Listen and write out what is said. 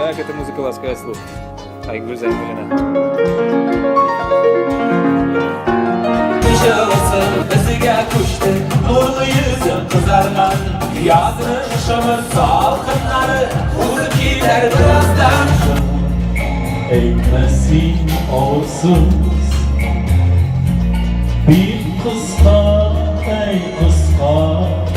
как эта музыка ласкает слух. Ай, güzel Milena. Işılsın biziga ko'chdi nurli yuzi qizargan yozning shimir salqinlari o'zib ketar birozdan Eğmesin olsuz bir kıskan ey kıskan